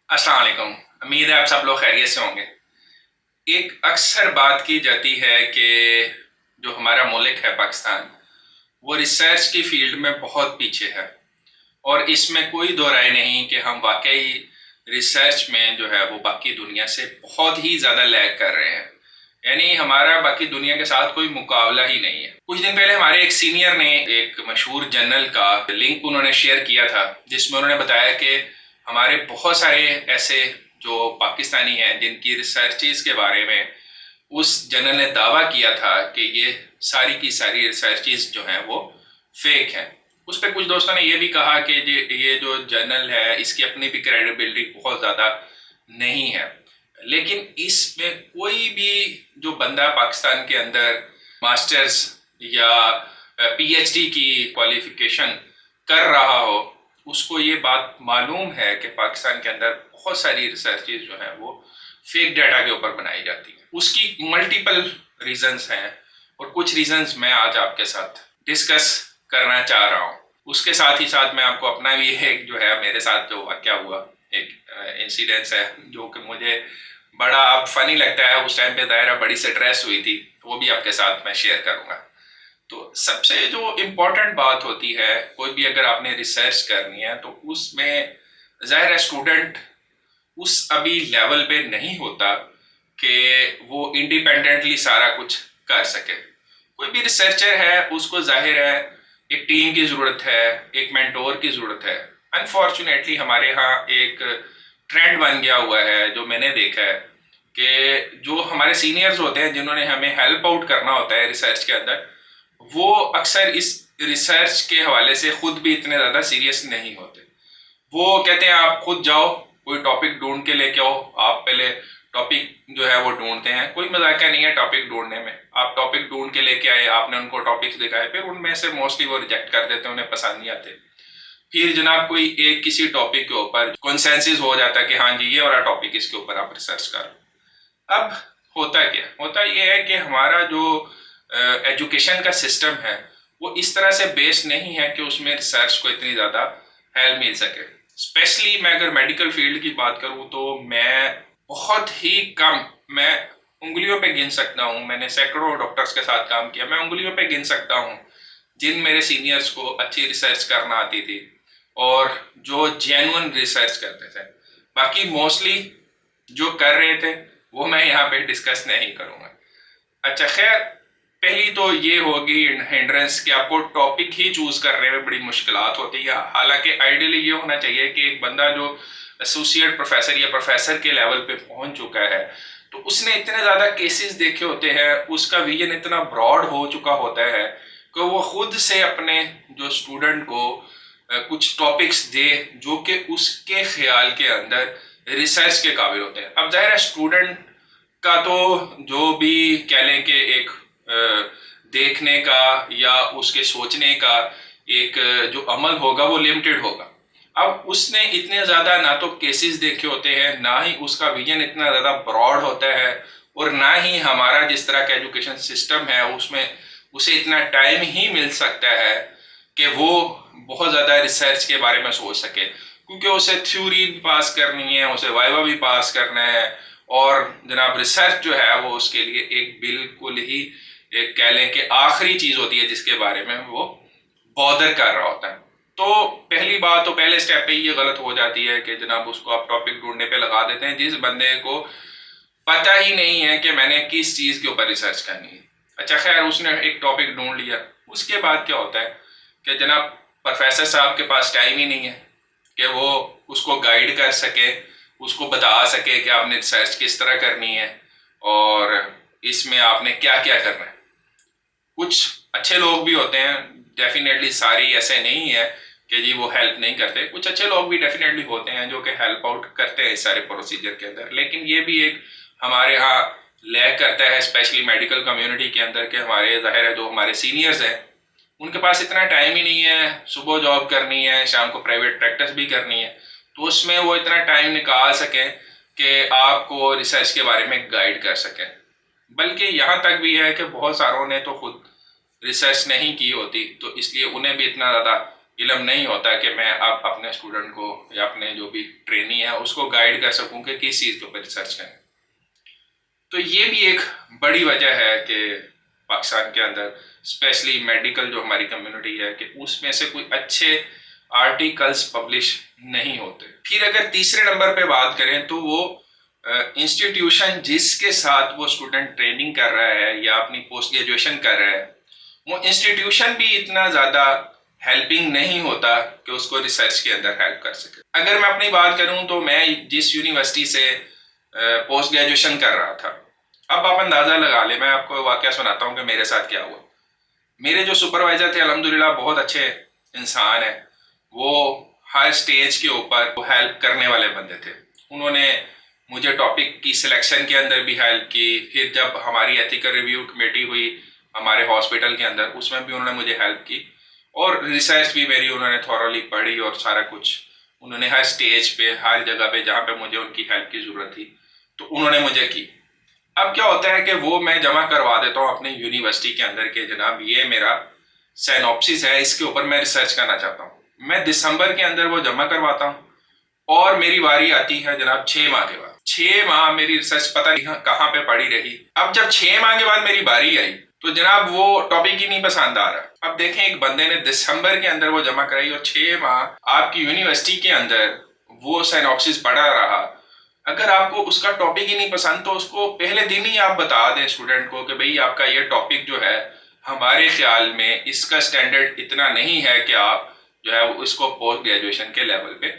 अस्सलाम वालेकुम। उम्मीद है आप सब लोग खैरियत से होंगे। एक अक्सर बात की जाती है कि जो हमारा मुल्क है पाकिस्तान, वो रिसर्च की फील्ड में बहुत पीछे है। और इसमें कोई दो राय नहीं कि हम वाकई रिसर्च में जो है वो बाकी दुनिया से बहुत ही ज़्यादा लैग कर रहे हैं। यानी हमारा बाकी दुनिया के साथ कोई मुकाबला ही नहीं है। कुछ दिन पहले हमारे एक सीनियर ने एक मशहूर जर्नल का लिंक उन्होंने शेयर किया था, जिसमें उन्होंने बताया कि हमारे बहुत सारे ऐसे जो पाकिस्तानी हैं जिनकी रिसर्चेज के बारे में उस जर्नल ने दावा किया था कि ये सारी की सारी रिसर्चेज जो हैं वो फेक हैं। उस पर कुछ दोस्तों ने ये भी कहा कि ये जो जर्नल है इसकी अपनी भी क्रेडिबिलिटी बहुत ज़्यादा नहीं है। लेकिन इसमें कोई भी जो बंदा पाकिस्तान के अंदर मास्टर्स या पीएचडी की क्वालिफिकेशन कर रहा हो, उसको ये बात मालूम है कि पाकिस्तान के अंदर बहुत सारी रिसर्चेज जो हैं वो फेक डाटा के ऊपर बनाई जाती है। उसकी मल्टीपल रीजंस हैं और कुछ रीजंस मैं आज आपके साथ डिस्कस करना चाह रहा हूँ। उसके साथ ही साथ मैं आपको अपना भी एक जो है मेरे साथ जो वाक़या हुआ एक इंसिडेंस है जो कि मुझे बड़ा अब फनी लगता है। उस टाइम पे दायरा बड़ी स्ट्रेस हुई थी, वो भी आपके साथ मैं शेयर करूँगा। तो सबसे जो इम्पोर्टेंट बात होती है, कोई भी अगर आपने रिसर्च करनी है तो उसमें ज़ाहिर है स्टूडेंट उस अभी लेवल पे नहीं होता कि वो इंडिपेंडेंटली सारा कुछ कर सके। कोई भी रिसर्चर है उसको ज़ाहिर है एक टीम की ज़रूरत है, एक मेंटोर की ज़रूरत है। अनफॉर्चुनेटली हमारे यहाँ एक ट्रेंड बन गया हुआ है जो मैंने देखा है कि जो हमारे सीनियर्स होते हैं जिन्होंने हमें हेल्प आउट करना होता है रिसर्च के अंदर, वो अक्सर इस रिसर्च के हवाले से खुद भी इतने ज़्यादा सीरियस नहीं होते। वो कहते हैं आप खुद जाओ, कोई टॉपिक ढूंढ के लेके आओ। आप पहले टॉपिक जो है वो ढूंढते हैं, कोई मजाक नहीं है टॉपिक ढूंढने में। आप टॉपिक ढूंढ के लेके आए, आपने उनको टॉपिक्स दिखाए, फिर उनमें से मोस्टली वो रिजेक्ट कर देते हैं, उन्हें पसंद नहीं आते। फिर जनाब कोई एक किसी टॉपिक के ऊपर कंसेंसस हो जाता है कि हाँ जी ये वाला टॉपिक इसके ऊपर आप रिसर्च करो। अब होता क्या, होता ये है कि हमारा जो एजुकेशन का सिस्टम है वो इस तरह से बेस्ड नहीं है कि उसमें रिसर्च को इतनी ज़्यादा हेल्प मिल सके। स्पेशली मैं अगर मेडिकल फील्ड की बात करूँ तो मैं बहुत ही कम, मैं उंगलियों पे गिन सकता हूँ, मैंने सैकड़ों डॉक्टर्स के साथ काम किया, मैं उंगलियों पे गिन सकता हूँ जिन मेरे सीनियर्स को अच्छी रिसर्च करना आती थी और जो जेन्युइन रिसर्च करते थे। बाकी मोस्टली जो कर रहे थे वो मैं यहाँ पे डिस्कस नहीं करूँगा। अच्छा खैर, पहली तो ये होगी हिंड्रेंस कि आपको टॉपिक ही चूज करने में बड़ी मुश्किलात होती है। हालांकि आइडियली ये होना चाहिए कि एक बंदा जो एसोसिएट प्रोफेसर या प्रोफेसर के लेवल पे पहुंच चुका है तो उसने इतने ज़्यादा केसेस देखे होते हैं, उसका विजन इतना ब्रॉड हो चुका होता है कि वो खुद से अपने जो स्टूडेंट को कुछ टॉपिक्स दे जो कि उसके ख्याल के अंदर रिसर्च के काबिल होते हैं। अब जाहिर है स्टूडेंट का तो जो भी कह लें कि एक देखने का या उसके सोचने का एक जो अमल होगा वो लिमिटेड होगा। अब उसने इतने ज़्यादा ना तो केसेस देखे होते हैं, ना ही उसका विजन इतना ज़्यादा ब्रॉड होता है, और ना ही हमारा जिस तरह का एजुकेशन सिस्टम है उसमें उसे इतना टाइम ही मिल सकता है कि वो बहुत ज़्यादा रिसर्च के बारे में सोच सके, क्योंकि उसे थ्योरी भी पास करनी है, उसे वाइवा भी पास करना है, और जनाब रिसर्च जो है वो उसके लिए एक बिल्कुल ही एक कह लें कि आखिरी चीज़ होती है जिसके बारे में वो बॉदर कर रहा होता है। तो पहली बात तो पहले स्टेप पे ये गलत हो जाती है कि जनाब उसको आप टॉपिक ढूंढने पे लगा देते हैं जिस बंदे को पता ही नहीं है कि मैंने किस चीज़ के ऊपर रिसर्च करनी है। अच्छा खैर, उसने एक टॉपिक ढूंढ लिया, उसके बाद क्या होता है कि जनाब प्रोफेसर साहब के पास टाइम ही नहीं है कि वो उसको गाइड कर सके, उसको बता सके कि आपने रिसर्च किस तरह करनी है और इसमें आपने क्या क्या करना है। कुछ अच्छे लोग भी होते हैं, डेफिनेटली सारी ऐसे नहीं है कि जी वो हेल्प नहीं करते, कुछ अच्छे लोग भी डेफिनेटली होते हैं जो कि हेल्प आउट करते हैं इस सारे प्रोसीजर के अंदर। लेकिन ये भी एक हमारे यहाँ लैग करता है स्पेशली मेडिकल कम्युनिटी के अंदर के हमारे ज़ाहिर है जो हमारे सीनियर्स हैं उनके पास इतना टाइम ही नहीं है, सुबह जॉब करनी है, शाम को प्राइवेट प्रैक्टिस भी करनी है, तो उसमें वो इतना टाइम निकाल सकें कि आपको रिसर्च के बारे में गाइड कर सकें। बल्कि यहाँ तक भी है कि बहुत सारों ने तो खुद रिसर्च नहीं की होती, तो इसलिए उन्हें भी इतना ज़्यादा इल्म नहीं होता कि मैं अब अपने स्टूडेंट को या अपने जो भी ट्रेनी है उसको गाइड कर सकूं कि किस चीज़ के ऊपर रिसर्च करें। तो ये भी एक बड़ी वजह है कि पाकिस्तान के अंदर स्पेशली मेडिकल जो हमारी कम्युनिटी है कि उसमें से कोई अच्छे आर्टिकल्स पब्लिश नहीं होते। फिर अगर तीसरे नंबर पे बात करें तो वो इंस्टीट्यूशन जिसके साथ वो स्टूडेंट ट्रेनिंग कर रहा है या अपनी पोस्ट ग्रेजुएशन कर रहा है, वो इंस्टीट्यूशन भी इतना ज़्यादा हेल्पिंग नहीं होता कि उसको रिसर्च के अंदर हेल्प कर सके। अगर मैं अपनी बात करूं तो मैं जिस यूनिवर्सिटी से पोस्ट ग्रेजुएशन कर रहा था, अब आप अंदाज़ा लगा ले, मैं आपको वाकया सुनाता हूँ कि मेरे साथ क्या हुआ। मेरे जो सुपरवाइजर थे अल्हम्दुलिल्लाह बहुत अच्छे इंसान है, वो हर स्टेज के ऊपर हेल्प करने वाले बंदे थे। उन्होंने मुझे टॉपिक की सिलेक्शन के अंदर भी हेल्प की। फिर जब हमारी एथिकल रिव्यू कमेटी हुई हमारे हॉस्पिटल के अंदर, उसमें भी उन्होंने मुझे हेल्प की और रिसर्च भी मेरी उन्होंने थॉरली पढ़ी और सारा कुछ उन्होंने हर स्टेज पे हर जगह पे जहाँ पे मुझे उनकी हेल्प की ज़रूरत थी तो उन्होंने मुझे की। अब क्या होता है कि वो मैं जमा करवा देता हूँ अपनी यूनिवर्सिटी के अंदर के जनाब ये मेरा साइनॉप्सिस है, इसके ऊपर मैं रिसर्च करना चाहता हूँ। मैं दिसंबर के अंदर वो जमा करवाता हूँ और मेरी बारी आती है जनाब 6 माह के बाद। 6 माह मेरी रिसर्च पता नहीं कहाँ पे पड़ी रही। अब जब 6 माह के बाद मेरी बारी आई तो जनाब वो टॉपिक ही नहीं पसंद आ रहा। अब देखें एक बंदे ने दिसंबर के अंदर वो जमा कराई और 6 माह आपकी यूनिवर्सिटी के अंदर वो साइनॉप्सिस पढ़ा रहा। अगर आपको उसका टॉपिक ही नहीं पसंद तो उसको पहले दिन ही आप बता दें स्टूडेंट को कि भाई आपका ये टॉपिक जो है हमारे ख्याल में इसका स्टैंडर्ड इतना नहीं है कि आप जो है वो इसको पोस्ट ग्रेजुएशन के लेवल पे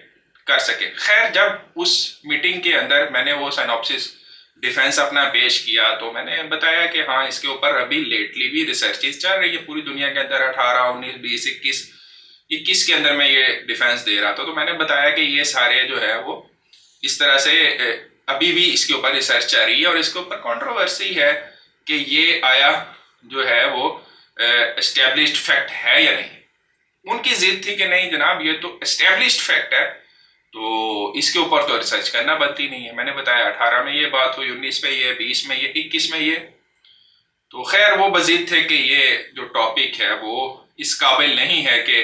कर सके। खैर जब उस मीटिंग के अंदर मैंने वो साइनॉप्सिस डिफेंस अपना पेश किया तो मैंने बताया कि हाँ इसके ऊपर अभी लेटली भी रिसर्चेस चल रही है पूरी दुनिया के अंदर, 18, 19, 20, 21 के अंदर मैं ये डिफेंस दे रहा था। तो मैंने बताया कि ये सारे जो है वो इस तरह से अभी भी इसके ऊपर रिसर्च चल रही है और इसके ऊपर कंट्रोवर्सी है कि ये आया जो है वो एस्टेब्लिश्ड फैक्ट है या नहीं। उनकी जिद थी कि नहीं जनाब ये तो एस्टेब्लिश्ड फैक्ट है तो इसके ऊपर तो रिसर्च करना बनती नहीं है। मैंने बताया 18 में ये बात हुई, 19 में ये, 20 में ये, 21 में ये। तो खैर वो बजीद थे कि ये जो टॉपिक है वो इस काबिल नहीं है कि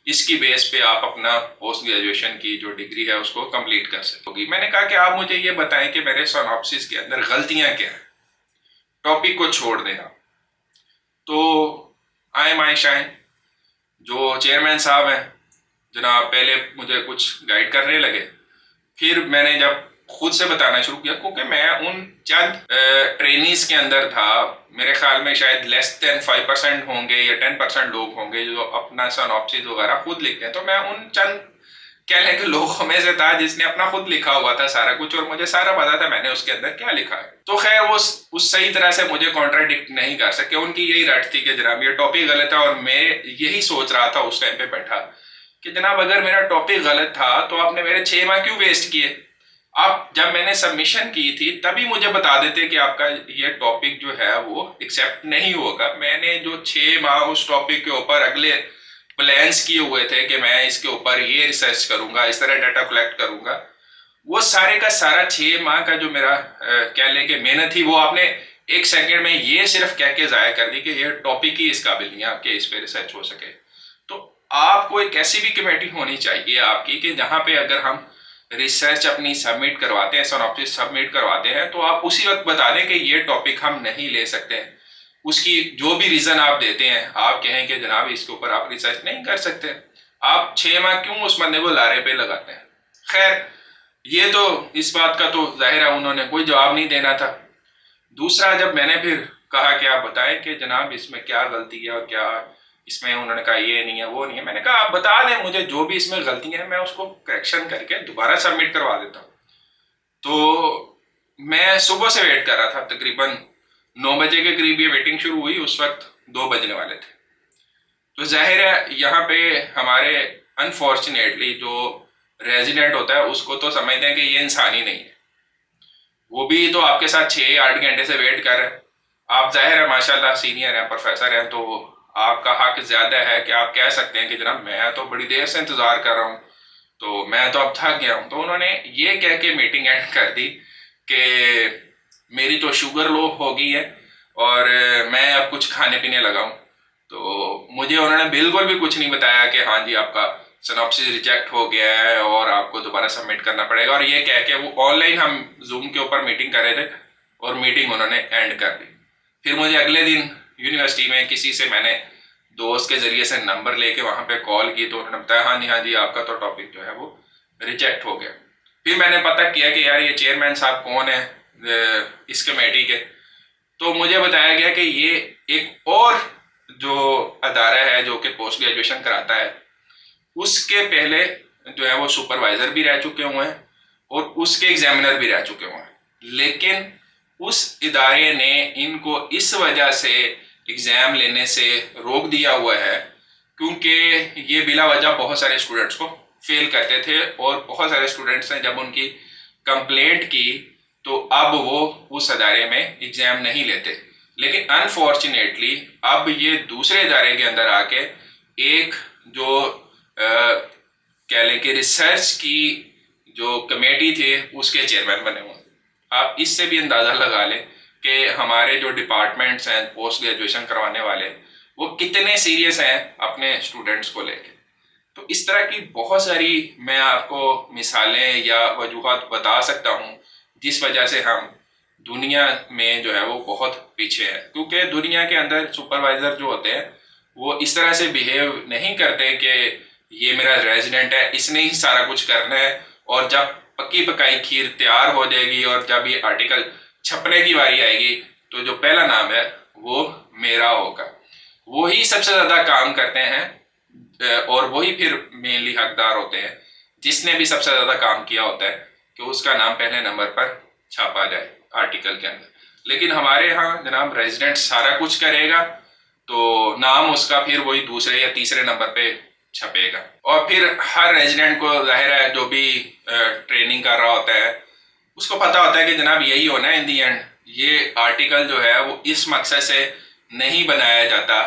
इसकी बेस पे आप अपना पोस्ट ग्रेजुएशन की जो डिग्री है उसको कंप्लीट कर सकोगी। मैंने कहा कि आप मुझे ये बताएं कि मेरे सिनॉप्सिस के अंदर गलतियां क्या हैं, टॉपिक को छोड़ दें आप। तो आए माए शाए जो चेयरमैन साहब हैं जनाब पहले मुझे कुछ गाइड करने लगे, फिर मैंने जब खुद से बताना शुरू किया क्योंकि मैं उन चंद ट्रेनीज के अंदर था, मेरे ख्याल में शायद लेस देन 5% होंगे या 10% लोग होंगे जो अपना सिनॉप्सिस वगैरह खुद लिखते हैं। तो मैं उन चंद कह लें कि लोगों में से था जिसने अपना खुद लिखा हुआ था सारा कुछ और मुझे सारा पता था मैंने उसके अंदर क्या लिखा है। तो खैर वो उस सही तरह से मुझे कॉन्ट्राडिक्ट नहीं कर सके। उनकी यही रट थी कि जनाब ये टॉपिक गलत है और मैं यही सोच रहा था उस टाइम पे बैठा कि जनाब अगर मेरा टॉपिक गलत था तो आपने मेरे 6 माह क्यों वेस्ट किए। आप जब मैंने सबमिशन की थी तभी मुझे बता देते कि आपका ये टॉपिक जो है वो एक्सेप्ट नहीं होगा। मैंने जो 6 माह उस टॉपिक के ऊपर अगले प्लान्स किए हुए थे कि मैं इसके ऊपर ये रिसर्च करूंगा, इस तरह डाटा कलेक्ट करूंगा, वो सारे का सारा 6 माह का जो मेरा कह लें कि मेहनत थी वो आपने 1 सेकंड में ये सिर्फ कह के ज़ाया कर दी कि ये टॉपिक ही इस काबिल नहीं आपके इस पे रिसर्च हो सके। तो आपको एक ऐसी भी कमेटी होनी चाहिए आपकी कि जहाँ पे अगर हम रिसर्च अपनी सबमिट करवाते हैं, सिनॉप्सिस सबमिट करवाते हैं तो आप उसी वक्त बता दें कि ये टॉपिक हम नहीं ले सकते हैं। उसकी जो भी रीज़न आप देते हैं आप कहें कि जनाब इसके ऊपर आप रिसर्च नहीं कर सकते, आप 6 माह क्यों उस बंदे को लारे पे लगाते हैं। खैर ये तो इस बात का तो जाहिर है उन्होंने कोई जवाब नहीं देना था। दूसरा जब मैंने फिर कहा कि आप बताएं कि जनाब इसमें क्या गलती है और क्या इसमें, उन्होंने कहा ये नहीं है वो नहीं है। मैंने कहा आप बता दें मुझे जो भी इसमें गलतियां हैं मैं उसको करेक्शन करके दोबारा सबमिट करवा देता हूँ। तो मैं सुबह से वेट कर रहा था, तकरीबन 9 बजे के करीब ये वेटिंग शुरू हुई, उस वक्त 2 बजने वाले थे। तो जाहिर है यहाँ पे हमारे अनफॉर्चुनेटली जो रेजिडेंट होता है उसको तो समझते हैं कि ये इंसान ही नहीं है, वो भी तो आपके साथ 6-8 घंटे से वेट कर रहे हैं। आप जाहिर है माशाल्लाह सीनियर हैं, प्रोफेसर हैं, तो आपका हक ज़्यादा है कि आप कह सकते हैं कि जनाब मैं तो बड़ी देर से इंतज़ार कर रहा हूँ तो मैं तो अब थक गया हूँ। तो उन्होंने ये कह के मीटिंग एंड कर दी कि मेरी तो शुगर लो हो गई है और मैं अब कुछ खाने पीने लगा हूँ। तो मुझे उन्होंने बिल्कुल भी कुछ नहीं बताया कि हाँ जी आपका सिनॉप्सिस रिजेक्ट हो गया है और आपको दोबारा सबमिट करना पड़ेगा, और ये कह के वो ऑनलाइन हम जूम के ऊपर मीटिंग कर रहे थे और मीटिंग उन्होंने एंड कर दी। फिर मुझे अगले दिन यूनिवर्सिटी में किसी से मैंने दोस्त के जरिए से नंबर लेके वहाँ पे कॉल की, तो उन्होंने बताया हाँ जी आपका तो टॉपिक जो है वो रिजेक्ट हो गया। फिर मैंने पता किया कि यार ये चेयरमैन साहब कौन है इस कमेटी के, तो मुझे बताया गया कि ये एक और जो अदारा है जो कि पोस्ट ग्रेजुएशन कराता है उसके पहले जो है वो सुपरवाइजर भी रह चुके हुए हैं और उसके एग्जामिनर भी रह चुके हुए हैं, लेकिन उस इदारे ने इनको इस वजह से एग्जाम लेने से रोक दिया हुआ है क्योंकि ये बिला वजह बहुत सारे स्टूडेंट्स को फेल करते थे, और बहुत सारे स्टूडेंट्स ने जब उनकी कंप्लेंट की तो अब वो उस अदारे में एग्जाम नहीं लेते। लेकिन अनफॉर्चुनेटली अब ये दूसरे इदारे के अंदर आके एक जो कह लें कि रिसर्च की जो कमेटी थे उसके चेयरमैन बने हुए। आप इससे भी अंदाज़ा लगा लें कि हमारे जो डिपार्टमेंट्स हैं पोस्ट ग्रेजुएशन करवाने वाले वो कितने सीरियस हैं अपने स्टूडेंट्स को लेके। तो इस तरह की बहुत सारी मैं आपको मिसालें या वजूहात बता सकता हूँ जिस वजह से हम दुनिया में जो है वो बहुत पीछे है, क्योंकि दुनिया के अंदर सुपरवाइजर जो होते हैं वो इस तरह से बिहेव नहीं करते कि ये मेरा रेजिडेंट है इसने ही सारा कुछ करना है, और जब पक्की पकाई खीर तैयार हो जाएगी और जब ये आर्टिकल छपने की बारी आएगी तो जो पहला नाम है वो मेरा होगा। वही सबसे ज़्यादा काम करते हैं और वही फिर मेनली हकदार होते हैं जिसने भी सबसे ज़्यादा काम किया होता है कि उसका नाम पहले नंबर पर छापा जाए आर्टिकल के अंदर। लेकिन हमारे यहाँ जनाब रेजिडेंट सारा कुछ करेगा तो नाम उसका फिर वही दूसरे या तीसरे नंबर पे छपेगा, और फिर हर रेजिडेंट को जाहिर है जो भी ट्रेनिंग कर रहा होता है उसको पता होता है कि जनाब यही होना है इन दी एंड। ये आर्टिकल जो है वो इस मकसद से नहीं बनाया जाता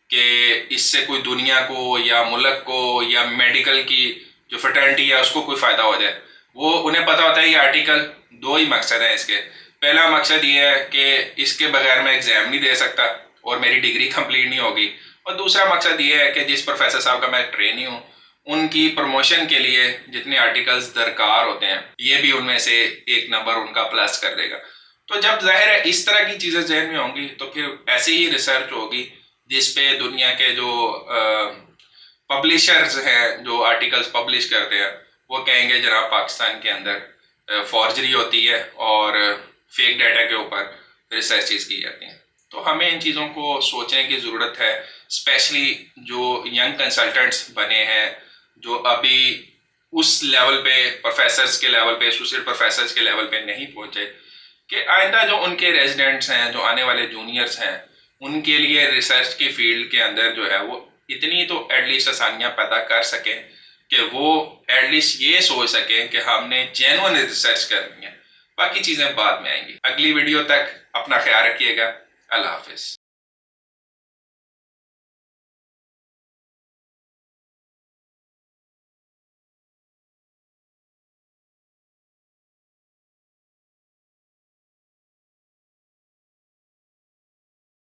कि इससे कोई दुनिया को या मुल्क को या मेडिकल की जो फ्रेटर्निटी है उसको कोई फ़ायदा हो जाए। वो उन्हें पता होता है ये आर्टिकल दो ही मकसद हैं इसके। पहला मकसद ये है कि इसके बगैर मैं एग्ज़ाम नहीं दे सकता और मेरी डिग्री कंप्लीट नहीं होगी, और दूसरा मकसद ये है कि जिस प्रोफेसर साहब का मैं ट्रेनी हूँ उनकी प्रमोशन के लिए जितने आर्टिकल्स दरकार होते हैं ये भी उनमें से एक नंबर उनका प्लस कर देगा। तो जब जाहिर है इस तरह की चीज़ें जहन में होंगी तो फिर ऐसी ही रिसर्च होगी जिस पे दुनिया के जो पब्लिशर्स हैं जो आर्टिकल्स पब्लिश करते हैं वो कहेंगे जनाब पाकिस्तान के अंदर फॉर्जरी होती है और फेक डाटा के ऊपर रिसर्चेस की जाती हैं। तो हमें इन चीज़ों को सोचने की ज़रूरत है, स्पेशली जो यंग कंसल्टेंट्स बने हैं जो अभी उस लेवल पे प्रोफेसर्स के लेवल पे एसोसिएट प्रोफेसर्स के लेवल पे नहीं पहुंचे, कि आइंदा जो उनके रेजिडेंट्स हैं जो आने वाले जूनियर्स हैं उनके लिए रिसर्च की फील्ड के अंदर जो है वो इतनी तो एटलीस्ट आसानियाँ पैदा कर सकें कि वो एटलीस्ट ये सोच सकें कि हमने जेन्युइन रिसर्च करनी है। बाकी चीज़ें बाद में आएंगी। अगली वीडियो तक अपना ख्याल रखिएगा। अल्लाह हाफिज़।